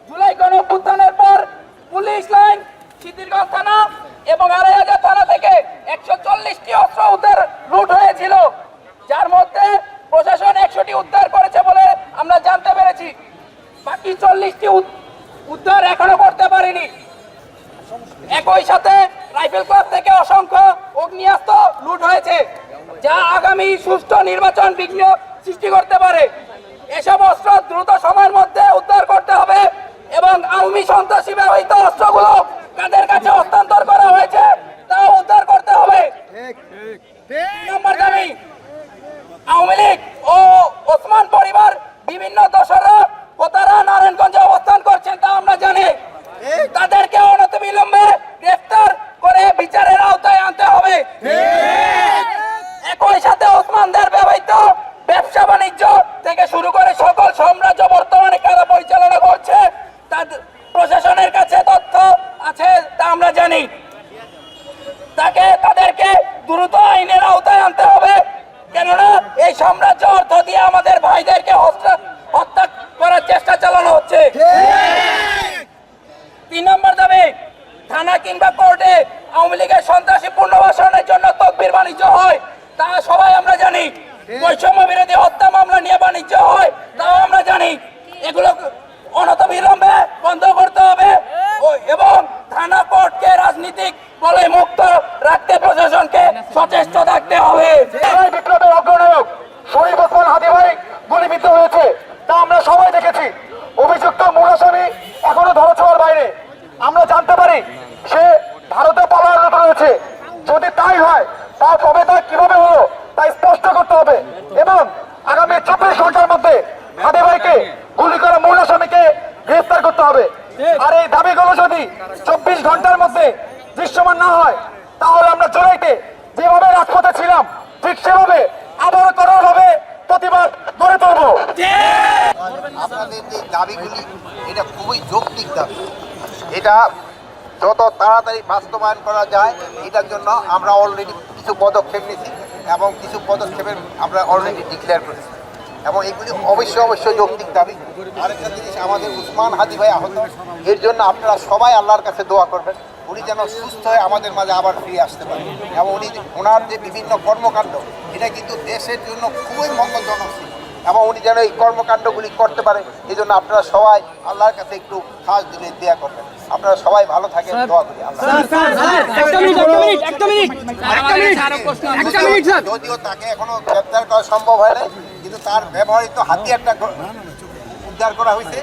জুলাই গণঅভ্যুত্থানের পর police line, Siddhirganj থানা এবং ২৫০০ থানা থেকে ১৪০টি অস্ত্র উদ্ধার লুট হয়েছিল, যার মধ্যে প্রশাসন ১০০টি উদ্ধার করেছে বলে আমরা জানতে পেরেছি। বাকি ৪০টি উদ্ধার এখনো করতে পারেনি। একই সাথে রাইফেল ক্লাব থেকে অসংখ্য অগ্নিয়াস্ত্র লুট হয়েছে, যা আগামী সুষ্ঠু নির্বাচন বিঘ্ন সৃষ্টি করতে পারে। এসব অস্ত্র দ্রুত সময়ের মধ্যে উদ্ধার করতে হবে এবং আওয়ামী সন্ত্রাসী ব্যবহৃত অস্ত্রগুলো কাদের কাছে হস্তান্তর করা হয়েছে তাও উদ্ধার করতে হবে। নম্বর দাবি, আওয়ামী লীগ ও ওসমান পরিবার বিভিন্ন দোসররা কোতারা নারায়ণগঞ্জে অবস্থান করছেন তা আমরা জানি। তাদেরকে অনতিবিলম্বে গ্রেফতার করে বিচারের আওতায় আনতে হবে। একই সাথে ওসমানদের ব্যবহৃত ব্যবসা বাণিজ্য থেকে শুরু করে সকল সাম্রাজ্য বর্তমানে কারা পরিচালনা করছে তাদের প্রশাসনের কাছে তথ্য আছে তা আমরা জানি। তাদেরকে দ্রুত আইনের আওতায় আনতে হবে, কেননা এই সাম্রাজ্য অর্থ দিয়ে আমাদের ভাইদেরকে হত্যা করার চেষ্টা চালানো হচ্ছে। ৩ নম্বর দাবি, থানা কিংবা কোর্টে আওয়ামী লীগের সন্ত্রাসী পুনর্বাসনের জন্য তকবির বাণিজ্য হয় তা সবাই আমরা জানি। বৈষম্য বিরোধী হত্যা মামলা নিয়ে বাণিজ্য হয় তাও আমরা জানি। এগুলো অনতিবিলম্বে বন্ধ করতে হবে এবং থানা কোর্টকে রাজনীতিক বলে মুক্ত রাখতে প্রশাসনকে সচেষ্ট থাকতে হবে। বিপ্লবের অগ্রনায়ক শরীফ ওসমান হাদি ভাই গুলিবিদ্ধ হয়েছে তা আমরা সবাই দেখেছি। অভিযুক্ত মূল আসামি এখনো ধরাছোঁয়ার বাইরে। আমরা জানতে পারি সে ভারতে পলায়নরত রয়েছে। যদি তাই হয় তা তবে তা কিভাবে হলো তা স্পষ্ট করতে হবে এবং আগামী ২৪ ঘন্টার মধ্যে হাদি ভাইকে গুলি করা মূল আসামিকে গ্রেফতার করতে হবে। আর এই দাবিগুলো যদি ২৪ ঘন্টার মধ্যে দৃশ্যমান না হয় তাহলে আমরা জুলাইতে যেভাবে রাজপথে ছিলাম ঠিক সেভাবে আবার কঠোরভাবে প্রতিবাদ গড়ে তুলব। আপনাদের যে দাবিগুলি এটা খুবই যৌক্তিক দাবি। এটা যত তাড়াতাড়ি বাস্তবায়ন করা যায় এটার জন্য আমরা অলরেডি কিছু পদক্ষেপ নিয়েছি এবং কিছু পদক্ষেপের আমরা অলরেডি ডিক্লেয়ার করেছি এবং এগুলি অবশ্যই যৌক্তিক দাবি। আরেকটা জিনিস, আমাদের ওসমান হাদি ভাই আহত, এর জন্য আপনারা সবাই আল্লাহর কাছে দোয়া করবেন উনি যেন সুস্থ হয়ে আমাদের মাঝে আবার ফিরে আসতে পারেন এবং ওনার যে বিভিন্ন কর্মকাণ্ড এটা কিন্তু দেশের জন্য খুবই মঙ্গলজনক ছিল এবং উনি যেন এই কর্মকাণ্ডগুলি করতে পারে এই জন্য আপনারা সবাই আল্লাহর কাছে একটু খাস দিলে দেয়া করবেন। আপনারা সবাই ভালো থাকেন, দোয়া করি। যদিও তাকে এখনো গ্রেপ্তার করা সম্ভব হয় না, কিন্তু তার ব্যবহৃত হাতিয়ারটা উদ্ধার করা হয়েছে।